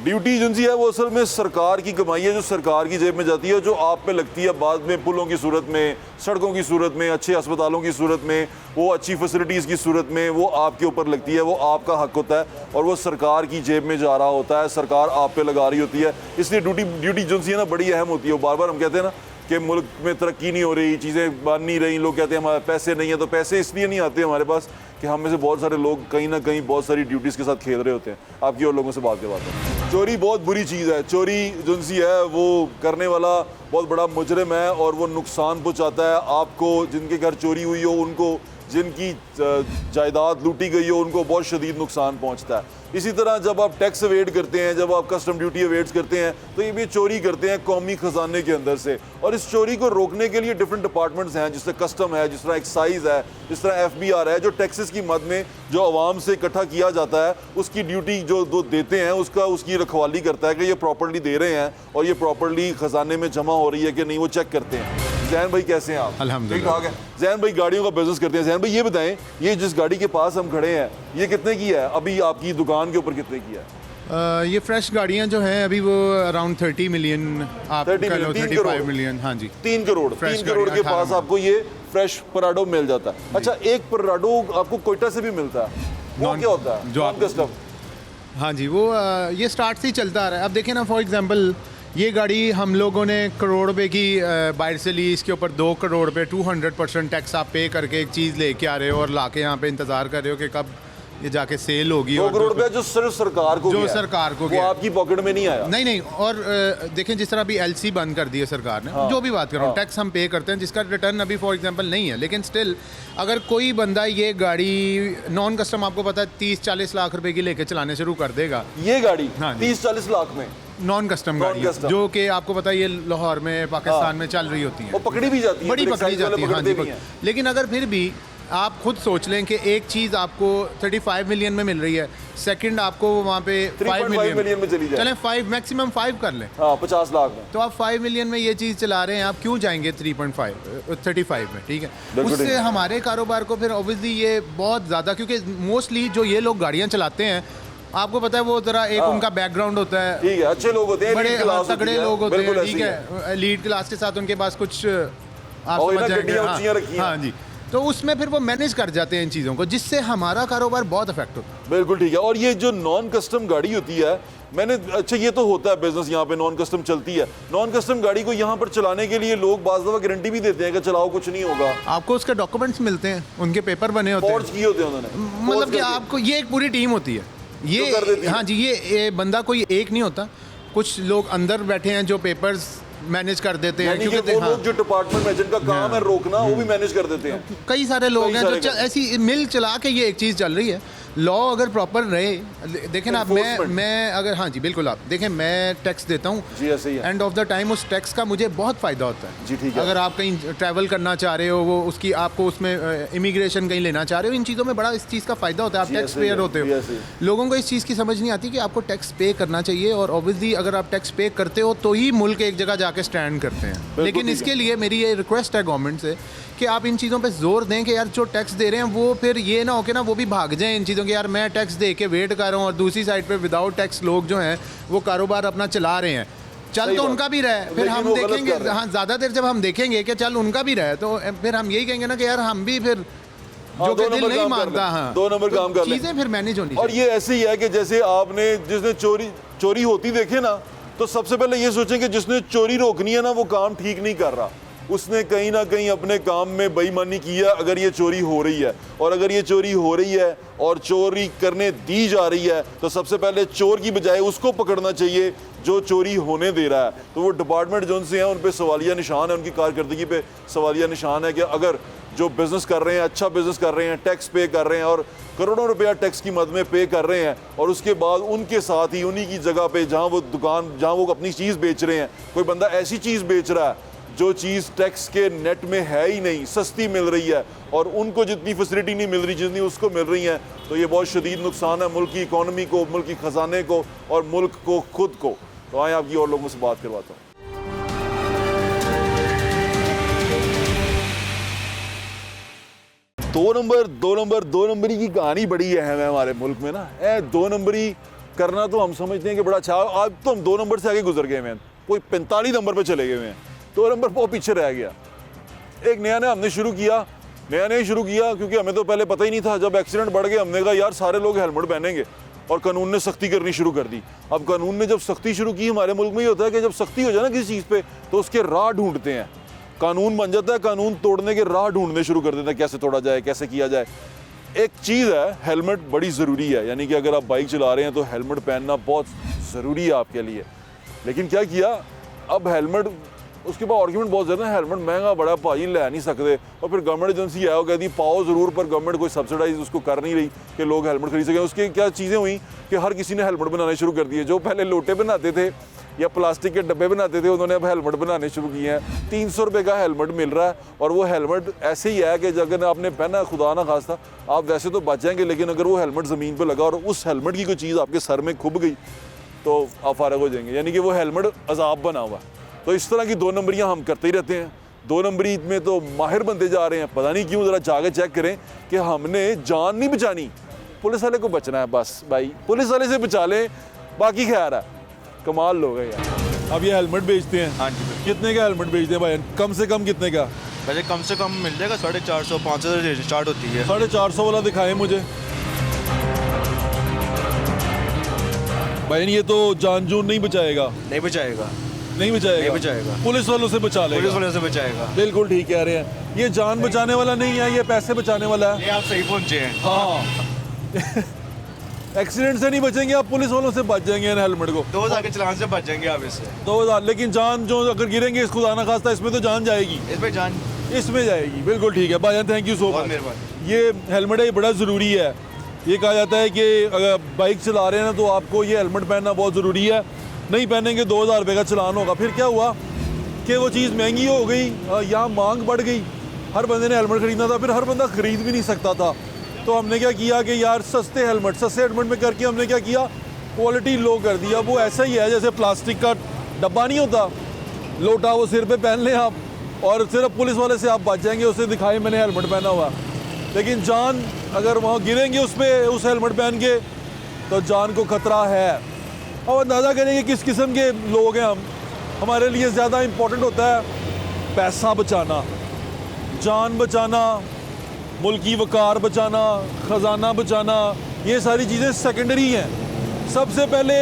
ड्यूटी एजेंसी है वो असल में सरकार की कमाई है जो सरकार की जेब में जाती है, जो आप पे लगती है बाद में पुलों की सूरत में, सड़कों की सूरत में, अच्छे अस्पतालों की सूरत में, वो अच्छी फैसिलिटीज़ की सूरत में, वो आपके ऊपर लगती है, वो आपका हक होता है और वो सरकार की जेब में जा रहा होता है, सरकार आप पे लगा रही होती है। इसलिए ड्यूटी एजेंसी है ना बड़ी अहम होती है। बार बार हम कहते हैं ना कि मुल्क में तरक्की नहीं हो रही, चीज़ें बन नहीं रही, लोग कहते हैं हमारे पैसे नहीं है, तो पैसे इसलिए नहीं आते हमारे पास कि हम में से बहुत सारे लोग कहीं ना कहीं बहुत सारी ड्यूटीज़ के साथ खेल रहे होते हैं। आपकी और लोगों से बात करवाते हैं। चोरी बहुत बुरी चीज़ है। चोरी एजेंसी है वो करने वाला बहुत बड़ा मुजरिम है और वो नुकसान पहुँचाता है आपको, जिनके घर चोरी हुई हो उनको, जिनकी जायदाद लूटी गई हो उनको बहुत शदीद नुकसान पहुंचता है। इसी तरह जब आप टैक्स अवेड करते हैं, जब आप कस्टम ड्यूटी अवेड्स करते हैं, तो ये भी चोरी करते हैं कौमी खजाने के अंदर से। और इस चोरी को रोकने के लिए डिफरेंट डिपार्टमेंट्स हैं, जिससे कस्टम है, जिस तरह एक्साइज है, जिस तरह FBR है, जो टैक्सेस की मद में जो आवाम से इकट्ठा किया जाता है उसकी ड्यूटी जो वो देते हैं उसकी रखवाली करता है कि ये प्रॉपर्ली दे रहे हैं और ये प्रॉपर्ली खजाने में जमा हो रही है कि नहीं, वो चेक करते हैं। जैन भाई कैसे हैं आप? अल्हम्दुलिल्लाह। ठीक ठाक है। जैन भाई गाड़ियों का बिजनेस करते हैं। जैन भाई ये बताएं, ये जिस गाड़ी के पास हम खड़े हैं ये कितने की है? अभी आपकी दुकान के ऊपर कितने की है? ये फ्रेश गाड़ियाँ जो हैं अभी वो अराउंड 30 मिलियन, आप 30 कह लो मिलियन, 35 करोड़। मिलियन। हाँ जी, 3 करोड़। Fresh 3 करोड़ के गाड़ियाँ पास 18 आपको ये फ्रेश पराडो मिल जाता है। अच्छा, एक पराडो आपको कोयटा से भी मिलता है, वो Non- क्या होता है? जो नॉन आप- कस्टम। हाँ जी, वो ये स्टार्ट से ही चलता आ रहा है। अब देखें ना, फॉर एग्जांपल ये गाड़ी हम लोगों ने करोड़ रुपए की बाहर से ली, इसके ऊपर 2 करोड़ रुपए 200% टैक्स आप पे करके एक चीज़ लेके आ रहे हो और लाके यहाँ पे इंतज़ार कर रहे हो कि कब ये जाके सेल होगी। 2 और करोड़ रुपया जो सिर्फ सरकार को जो गया है, सरकार को वो गया है। आपकी पॉकेट में नहीं आया। नहीं, और देखें जिस तरह अभी LC बंद कर दी है सरकार ने, जो भी बात कर रहा हूँ, टैक्स हम पे करते हैं जिसका रिटर्न अभी फॉर एग्जांपल नहीं है, लेकिन स्टिल अगर कोई बंदा ये गाड़ी नॉन कस्टम, आपको पता है 30-40 लाख रुपए की लेके चलाने शुरू कर देगा, ये गाड़ी हाँ जी। 30-40 लाख में नॉन कस्टम गाड़ी है, custom। जो कि आपको पता है ये लाहौर में पाकिस्तान में चल रही होती वो है, पकड़ी भी जाती है, बड़ी फिर पकड़ी excise वाले जाती है। हाँ पकड़ते जी, भी हैं। लेकिन अगर फिर भी आप खुद सोच लें कि एक चीज़ आपको 35 मिलियन में मिल रही है, सेकंड आपको वहाँ पे 5 मिलियन में चली जाए। चलें 5 मैक्सिमम 5 कर लें, हाँ, 50 लाख में। तो आप 5 मिलियन में ये चीज़ चला रहे हैं, आप क्यों जाएंगे 35 में? ठीक है, बिल्कुल उससे ठीक। हमारे कारोबार को फिर ऑब्वियसली ये बहुत ज़्यादा, क्योंकि मोस्टली जो ये लोग गाड़ियाँ चलाते हैं, आपको पता है वो ज़रा एक उनका बैकग्राउंड होता है, ठीक है, अच्छे लोग होते हैं, बड़े elite class होती तगड़े है, लोग होते हैं, बिल्कुल ठीक ऐसी है, लीड क्लास के साथ उनके पास कुछ आप और समझ इन्हें जाएंगे। गड्डियाँ ऊंचियाँ रखी हैं। हाँ जी, तो उसमें फिर वो मैनेज कर जाते हैं इन चीज़ों को, जिससे हमारा कारोबार बहुत अफेक्ट होता है। बिल्कुल ठीक है। और ये जो नॉन कस्टम गाड़ी होती है, मैंने अच्छा ये तो होता है बिजनेस, यहाँ पे नॉन कस्टम चलती है। नॉन कस्टम गाड़ी को यहाँ पर चलाने के लिए लोग बाज़ दफ़ा गारंटी भी देते हैं कि चलाओ कुछ नहीं होगा, आपको उसके डॉक्यूमेंट्स मिलते हैं, उनके पेपर बने होते फॉर्ज हैं, किए होते हैं उन्होंने, मतलब forge कि करके। आपको ये एक पूरी टीम होती है ये, जो कर देती है। हाँ जी, ये बंदा कोई एक नहीं होता, कुछ लोग अंदर बैठे हैं जो पेपर्स मैनेज कर देते हैं, यानी कि क्योंकि वो हाँ, लोग जो डिपार्टमेंट में जिनका काम है रोकना, वो भी मैनेज कर देते हैं। कई सारे लोग कई हैं सारे जो ऐसी मिल चला के ये एक चीज़ चल रही है, लॉ अगर प्रॉपर रहे, देखें ना, Enforcement. मैं अगर, हाँ जी बिल्कुल, आप देखें मैं टैक्स देता हूँ, जी ऐसे ही है। एंड ऑफ द टाइम उस टैक्स का मुझे बहुत फ़ायदा होता है। जी ठीक है। अगर आप कहीं ट्रैवल करना चाह रहे हो, वो उसकी आपको उसमें इमिग्रेशन कहीं लेना चाह रहे हो, इन चीज़ों में बड़ा इस चीज़ का फ़ायदा होता है। आप जी, टैक्स ऐसे ही पेयर है, होते जी, हो। ऐसे ही। लोगों को इस चीज़ की समझ नहीं आती कि आपको टैक्स पे करना चाहिए, और ऑब्वियसली अगर आप टैक्स पे करते हो तो ही मुल्क एक जगह जाके स्टैंड करते हैं। लेकिन ठीक है। इसके लिए मेरी ये रिक्वेस्ट है गवर्नमेंट से कि आप इन चीज़ों पे जोर दें कि यार जो टैक्स दे रहे हैं वो फिर ये ना हो कि ना वो भी भाग जाएं इन चीज़ों के, यार मैं टैक्स दे के वेट कर रहा हूँ और दूसरी साइड पे विदाउट टैक्स लोग जो हैं वो कारोबार अपना चला रहे हैं। चल सही तो बात। उनका भी रहा है, फिर लेकिन हम वो गलत देखेंगे, कर रहे हैं। हाँ ज़्यादा देर जब हम देखेंगे कि चल उनका भी रहा है, तो फिर हम यही कहेंगे ना कि यार हम भी फिर हाँ, जो दो कि दिल नंबर नहीं काम कर मानता, लें। हाँ 2 नंबर तो काम कर लें। चीज़ें फिर मैनेज होनी और चाहिए। ये ऐसे ही है कि जैसे आपने जिसने चोरी होती देखे ना, तो सबसे पहले ये सोचें कि जिसने चोरी रोकनी है ना वो काम ठीक नहीं कर रहा, उसने कहीं ना कहीं अपने काम में बेईमानी की है। अगर ये चोरी हो रही है, और अगर ये चोरी हो रही है और चोरी करने दी जा रही है, तो सबसे पहले चोर की बजाय उसको पकड़ना चाहिए जो चोरी होने दे रहा है। तो वो डिपार्टमेंट जो उनसे हैं उन पे सवालिया निशान है, उनकी कारकर्दगी पे सवालिया निशान है कि अगर जो बिज़नेस कर रहे हैं, अच्छा बिज़नेस कर रहे हैं, टैक्स पे कर रहे हैं और करोड़ों रुपया टैक्स की मद में पे कर रहे हैं, और उसके बाद उनके साथ ही उन्हीं की जगह पे जहाँ वो दुकान, जहाँ वो अपनी चीज़ बेच रहे हैं, कोई बंदा ऐसी चीज़ बेच रहा है जो चीज़ टैक्स के नेट में है ही नहीं, सस्ती मिल रही है और उनको जितनी फैसिलिटी नहीं मिल रही जितनी उसको मिल रही है, तो ये बहुत शदीद नुकसान है मुल्क की इकॉनमी को, मुल्क की ख़जाने को और मुल्क को खुद को। तो आए आपकी और लोगों से बात करवाता हूँ। दो नंबरी की कहानी बड़ी अहम है हमारे मुल्क में ना। 2 नंबरी करना तो हम समझते हैं कि बड़ा अच्छा, आज तो हम 2 नंबर से आगे गुजर गए हैं, कोई 45 नंबर पे चले गए हैं, 2 नंबर बहुत पीछे रह गया। एक नया हमने शुरू किया, क्योंकि हमें तो पहले पता ही नहीं था। जब एक्सीडेंट बढ़ गए हमने कहा यार सारे लोग हेलमेट पहनेंगे, और कानून ने सख्ती करनी शुरू कर दी। अब कानून ने जब सख्ती शुरू की, हमारे मुल्क में ये होता है कि जब सख्ती हो जाए ना किसी चीज़ पे तो उसके राह ढूंढते हैं, कानून बन जाता है, कानून तोड़ने के राह ढूंढने शुरू कर देते हैं, कैसे तोड़ा जाए, कैसे किया जाए। एक चीज़ है, हेलमेट बड़ी ज़रूरी है, यानी कि अगर आप बाइक चला रहे हैं तो हेलमेट पहनना बहुत ज़रूरी है आपके लिए। लेकिन क्या किया, अब हेलमेट, उसके बाद आर्गूमेंट बहुत ज़्यादा है, हेलमेट महंगा बड़ा, भाई ले नहीं सकते, और फिर गवर्नमेंट एजेंसी है वो कहती पाओ ज़रूर, पर गवर्नमेंट कोई सब्सिडाइज उसको कर नहीं रही कि लोग हेलमेट खरीद सकें। उसकी क्या चीज़ें हुई कि हर किसी ने हेलमेट बनाने शुरू कर दिए। जो पहले लोटे बनाते थे या प्लास्टिक के डब्बे बनाते थे, उन्होंने अब हेलमेट बनाने शुरू किए हैं। 300 रुपये का हेलमेट मिल रहा है, और वो हेलमेट ऐसे ही है कि अगर आपने पहना, खुदा ना खास्ता आप वैसे तो बच जाएंगे, लेकिन अगर वो हेलमेट ज़मीन पर लगा और उस हेलमेट की कोई चीज़ आपके सर में खुब गई तो आप फारग हो जाएंगे, यानी कि वो हेलमेट अजाब बना हुआ है। तो इस तरह की 2 नंबरियाँ हम करते ही रहते हैं। 2 नंबरी में तो माहिर बनते जा रहे हैं, पता नहीं क्यों। ज़रा जाके चेक करें कि हमने जान नहीं बचानी, पुलिस वाले को बचना है बस। भाई पुलिस वाले से बचा लें, बाकी खैर है। कमाल लोग हैं यार। अब ये हेलमेट बेचते हैं, हाँ जी बिल्कुल। कितने का हेलमेट बेचते हैं भाई? कम से कम कितने का? वैसे कम से कम मिल जाएगा 450-500 से स्टार्ट होती है। 450 वाला दिखाएं मुझे भाई। ये तो जान जून नहीं बचाएगा, नहीं बचाएगा, नहीं बचाएगा, नहीं बचाएगा। पुलिस वालों से बचा लेगा। पुलिस वाले से बचाएगा। बिल्कुल ठीक कह रहे हैं, ये जान बचाने वाला नहीं है, ये पैसे बचाने वाला है। ये आप सही पहुंचे हैं। हाँ एक्सीडेंट से नहीं बचेंगे आप, पुलिस वालों से बच जाएंगे हेलमेट को। 2000 के चलान से बच जाएंगे आप इससे। 2000, लेकिन जान जो अगर गिरेंगे, खुदा ना खास्ता, इसमें तो जान जाएगी, इसमें जान, इसमें जाएगी। बिल्कुल ठीक है भाईजान, थैंक यू सो बहुत मच। मेहरबानी। ये हेलमेट है, ये बड़ा ज़रूरी है। ये कहा जाता है कि अगर बाइक चला रहे हैं ना तो आपको ये हेलमेट पहनना बहुत ज़रूरी है। नहीं पहनेंगे 2000 रुपये का चलान होगा। फिर क्या हुआ कि वो चीज़ महंगी हो गई, यहाँ मांग बढ़ गई, हर बंदे ने हेलमेट ख़रीदना था, फिर हर बंदा ख़रीद भी नहीं सकता था। तो हमने क्या किया कि यार सस्ते हेलमेट में करके हमने क्या किया, क्वालिटी लो कर दिया। वो ऐसा ही है जैसे प्लास्टिक का डब्बा नहीं होता, लोटा, वो सिर पे पहन लें आप और सिर्फ पुलिस वाले से आप बच जाएंगे, उसे दिखाएं मैंने हेलमेट पहना हुआ। लेकिन जान अगर वहाँ गिरेंगे उस पर, उस हेलमेट पहन के, तो जान को खतरा है। और अंदाज़ा करेंगे किस किस्म के लोग हैं हम। हमारे लिए ज़्यादा इम्पोर्टेंट होता है पैसा बचाना, जान बचाना, मुल्की वकार बचाना, ख़जाना बचाना, ये सारी चीज़ें सेकेंडरी हैं। सबसे पहले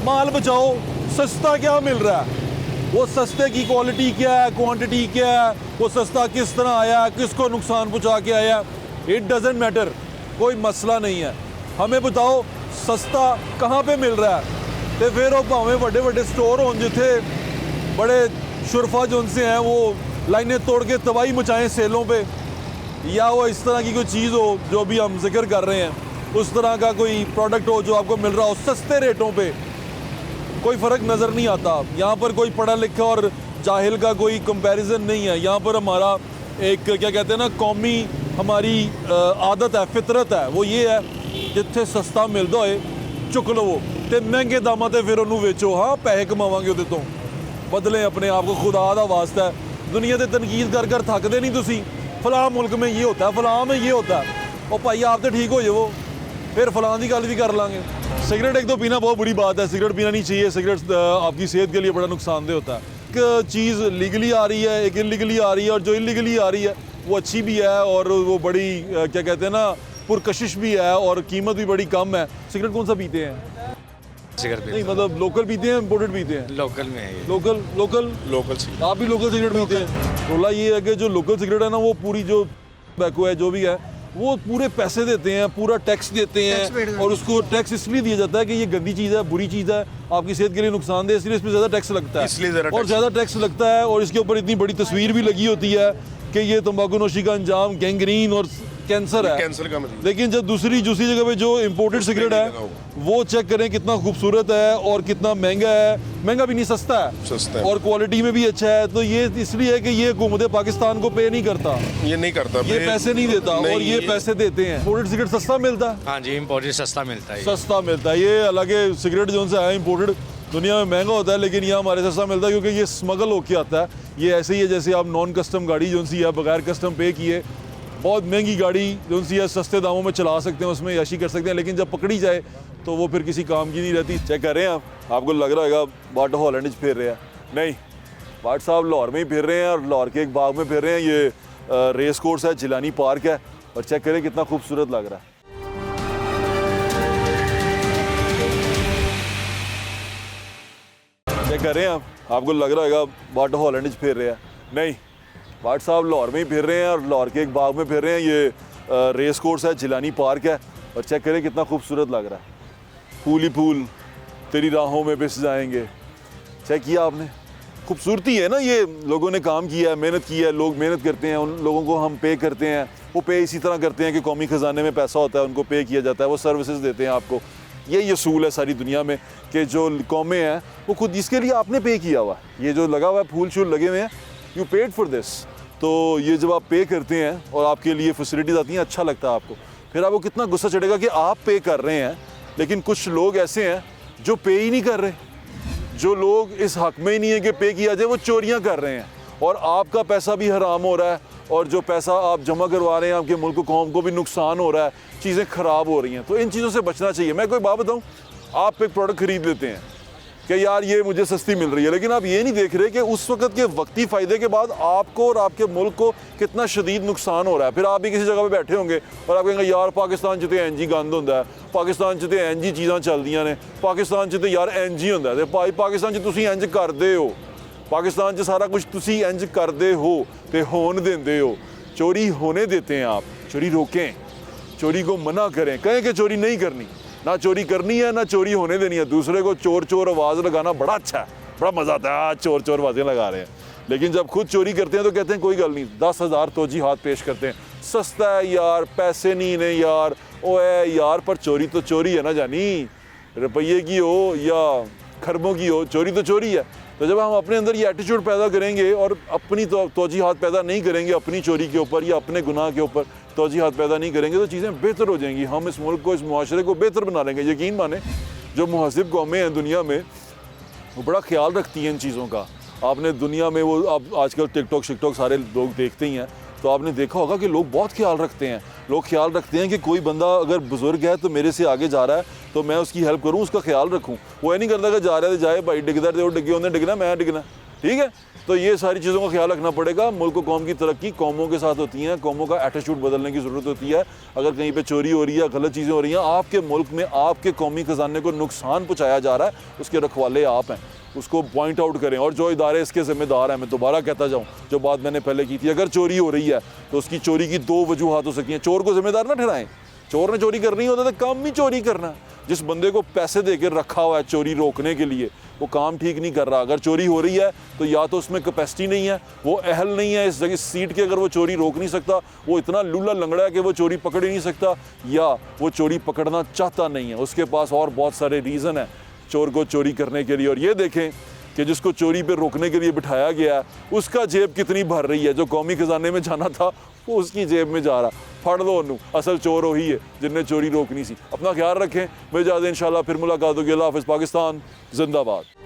माल बचाओ। सस्ता क्या मिल रहा है, वो सस्ते की क्वालिटी क्या है, क्वांटिटी क्या है, वो सस्ता किस तरह आया, किसको नुकसान पहुँचा के आया, इट डजेंट मैटर, कोई मसला नहीं है। हमें बताओ सस्ता कहाँ पे मिल रहा है। तो फिर वो भावें बड़े बड़े स्टोर हों जिथे बड़े शुरफा जो उनसे हैं वो लाइनें तोड़ के तबाही मचाएं सेलों पे, या वो इस तरह की कोई चीज़ हो जो भी हम जिक्र कर रहे हैं। उस तरह का कोई प्रोडक्ट हो जो आपको मिल रहा हो सस्ते रेटों पे, कोई फ़र्क नज़र नहीं आता। यहाँ पर कोई पढ़ा लिखा और जाहिल का कोई कंपैरिजन नहीं है। यहाँ पर हमारा एक क्या कहते हैं ना, कौमी हमारी आदत है, फितरत है, वो ये है जिथे सस्ता मिलता होए चुक लवो ते महंगे दामां ते फिर उन्होंने वेचो। हाँ पैसे कमावांगे उहदे तो, बदलें अपने आप को, खुदा दा वास्ता है। दुनिया ते तनकीद कर कर थकदे नहीं तुसी, फलां मुल्क में ये होता है, फलां में ये होता है, और भाई आप तो ठीक हो जाओ, फिर फलां की गल भी कर लांगे। सिगरेट एक तो पीना बहुत बुरी बात है, सिगरेट पीना नहीं चाहिए। सिगरेट आपकी सेहत के लिए बड़ा नुकसानदेह होता है। एक चीज़ लीगली आ रही है, एक इलीगली आ रही है, और जो इलीगली आ रही है वो अच्छी भी है और वो बड़ी क्या कहते हैं ना, पुरकशिश भी है और कीमत भी बड़ी कम है। सिगरेट कौन सा पीते हैं? सिगरेट नहीं मतलब लोकल पीते हैं, इम्पोर्टेड पीते हैं? लोकल में है ये। Local local local cigarette. आप भी लोकल सिगरेट पीते हैं? रोला ये है कि जो लोकल सिगरेट है ना, वो पूरी जो बैको है जो भी है, वो पूरे पैसे देते हैं, पूरा टैक्स देते हैं, और उसको टैक्स इसलिए दिया जाता है कि ये गंदी चीज़ है, बुरी चीज़ है, आपकी सेहत के लिए नुकसानदेह, इसलिए इस पर ज़्यादा टैक्स लगता है, इसलिए ज़रा और ज़्यादा टैक्स लगता है। और इसके ऊपर इतनी बड़ी तस्वीर भी लगी होती है कि ये तंबाकू नोशी का अंजाम गैंग्रीन और कैंसर है। कैंसर का मरीज। लेकिन जब दूसरी जगह पे जो इम्पोर्टेड सिगरेट है वो चेक करें कितना खूबसूरत है और कितना महंगा है। महंगा भी नहीं, सस्ता है, सस्ता है। और क्वालिटी में भी अच्छा है। तो ये इसलिए है कि ये हुकूमत पाकिस्तान को पे नहीं करता, ये नहीं करता, ये पैसे नहीं देता, नहीं, और ये पैसे देते हैं। इम्पोर्टेड सिगरेट सस्ता मिलता है, हाँ जी, इम्पोर्टेड सस्ता मिलता है। सस्ता मिलता है। ये हालांकि सिगरेट जो से है इम्पोर्टेड दुनिया में महंगा होता है, लेकिन यहाँ हमारे सस्ता मिलता है क्योंकि ये स्मगल होके आता है। ये ऐसे ही है जैसे आप नॉन कस्टम गाड़ी जो सी है, बगैर कस्टम पे किए बहुत महंगी गाड़ी जो सी है सस्ते दामों में चला सकते हैं, उसमें याशी कर सकते हैं, लेकिन जब पकड़ी जाए तो वो फिर किसी काम की नहीं रहती। चेक कर रहे हैं आपको लग रहा होगा बाट हॉलैंड फिर रहे हैं, नहीं, बाट साहब लाहौर में ही फिर रहे हैं और लाहौर के एक बाग में फिर रहे हैं। ये रेस कोर्स है, जिलानी पार्क है, और चेक करें कितना खूबसूरत लग रहा है। चेक कर रहे हैं आपको लग रहा होगा बाट हॉलैंड फिर रहे हैं, नहीं, बाट साहब लाहौर में ही फिर रहे हैं और लाहौर के एक बाग में फिर रहे हैं। ये रेस कोर्स है, जिलानी पार्क है, और चेक करें कितना खूबसूरत लग रहा है। फूल ही फूल तेरी राहों में बिस जाएंगे। चेक किया आपने, खूबसूरती है ना, ये लोगों ने काम किया है, मेहनत की है, लोग मेहनत करते हैं, उन लोगों को हम पे करते हैं। वो पे इसी तरह करते हैं कि कौमी ख़जाने में पैसा होता है, उनको पे किया जाता है, वो सर्विसेज देते हैं आपको। यही असूल है सारी दुनिया में कि जो कौमें हैं वो खुद इसके लिए आपने पे किया हुआ है। ये जो लगा हुआ है, फूल शूल लगे हुए हैं, यू पेड फॉर दिस। तो ये जब आप पे करते हैं और आपके लिए फैसिलिटीज़ आती हैं, अच्छा लगता है आपको। फिर आपको कितना गुस्सा चढ़ेगा कि आप पे कर रहे हैं, लेकिन कुछ लोग ऐसे हैं जो पे ही नहीं कर रहे। जो लोग इस हक में ही नहीं है कि पे किया जाए, वो चोरियां कर रहे हैं, और आपका पैसा भी हराम हो रहा है, और जो पैसा आप जमा करवा रहे हैं आपके मुल्क कौम को भी नुकसान हो रहा है, चीज़ें ख़राब हो रही हैं। तो इन चीज़ों से बचना चाहिए। मैं कोई बात बताऊँ, आप एक प्रोडक्ट ख़रीद लेते हैं कि यार ये मुझे सस्ती मिल रही है, लेकिन आप ये नहीं देख रहे कि उस वक्त के वक्ती फ़ायदे के बाद आपको और आपके मुल्क को कितना शदीद नुकसान हो रहा है। फिर आप भी किसी जगह पे बैठे होंगे और आप कहेंगे यार पाकिस्तान च तो इंज ही गंद होंदा है, पाकिस्तान च तो इंज ही चीज़ां चलदियां ने, पाकिस्तान च तो यार इंज ही होंदा है। ते भाई पाकिस्तान च तुसीं इंज करदे हो, पाकिस्तान च सारा कुछ तुसीं इंज करदे हो ते होन देंदे हो। चोरी होने देते हैं आप, चोरी रोकें, चोरी को मना करें, कहें कि चोरी नहीं करनी, ना चोरी करनी है ना चोरी होने देनी है। दूसरे को चोर चोर आवाज़ लगाना बड़ा अच्छा है, बड़ा मज़ा आता है, आज चोर चोर आवाज़ें लगा रहे हैं। लेकिन जब खुद चोरी करते हैं तो कहते हैं कोई गल नहीं, 10,000 तोजी हाथ पेश करते हैं, सस्ता है यार, पैसे नहीं ने यार, ओ है यार, पर चोरी तो चोरी है ना जानी, रुपये की हो या खरबों की हो, चोरी तो चोरी है। तो जब हम अपने अंदर ये एटीट्यूड पैदा करेंगे और अपनी तोजीहात पैदा नहीं करेंगे अपनी चोरी के ऊपर या अपने गुनाह के ऊपर तोजीहात पैदा नहीं करेंगे, तो चीज़ें बेहतर हो जाएंगी। हम इस मुल्क को, इस मुआशरे को बेहतर बना लेंगे। यकीन माने जो मुहज़्ज़िब कौमें हैं दुनिया में, वो बड़ा ख्याल रखती हैं इन चीज़ों का। आपने दुनिया में वो आप आजकल टिकटॉक शिकटॉक सारे लोग देखते ही हैं, तो आपने देखा होगा कि लोग बहुत ख्याल रखते हैं। लोग ख्याल रखते हैं कि कोई बंदा अगर बुज़ुर्ग है तो मेरे से आगे जा रहा है तो मैं उसकी हेल्प करूं, उसका ख्याल रखूं। वो ये नहीं करता कि जा रहा है तो जाए भाई, डिगदा तो डिगे उन्हें डिगना, मैं डिगना, ठीक है। तो ये सारी चीज़ों का ख्याल रखना पड़ेगा। मुल्क कौम की तरक्की कौमों के साथ होती हैं, कौमों का एटीट्यूड बदलने की ज़रूरत होती है। अगर कहीं पे चोरी हो रही है, गलत चीज़ें हो रही हैं, आपके मुल्क में आपके कौमी ख़जाने को नुकसान पहुँचाया जा रहा है, उसके रखवाले आप हैं, उसको पॉइंट आउट करें। और जो इदारे इसके ज़िम्मेदार हैं, मैं दोबारा कहता जाऊँ जो बात मैंने पहले की थी, अगर चोरी हो रही है तो उसकी चोरी की 2 वजूहात हो सकती हैं। चोर को ज़िम्मेदार ना ठहराएं, चोर ने चोरी करनी होता तो कम ही चोरी करना। जिस बंदे को पैसे दे कर रखा हुआ है चोरी रोकने के लिए, वो काम ठीक नहीं कर रहा। अगर चोरी हो रही है तो या तो उसमें कैपेसिटी नहीं है, वो अहल नहीं है इस जगह सीट के, अगर वो चोरी रोक नहीं सकता, वो इतना लूला लंगड़ा है कि वो चोरी पकड़ ही नहीं सकता, या वो चोरी पकड़ना चाहता नहीं है, उसके पास और बहुत सारे रीज़न है चोर को चोरी करने के लिए। और ये देखें कि जिसको चोरी पे रोकने के लिए बिठाया गया है उसका जेब कितनी भर रही है। जो कौमी खजाने में जाना था वो उसकी जेब में जा रहा। फड़ लो उन्होंने, असल चोर वही है जिनने चोरी रोकनी सी। अपना ख्याल रखें, मैं इजाज़त, इंशाल्लाह फिर मुलाकात होगी। अल्लाह हाफ़िज़। पाकिस्तान जिंदाबाद।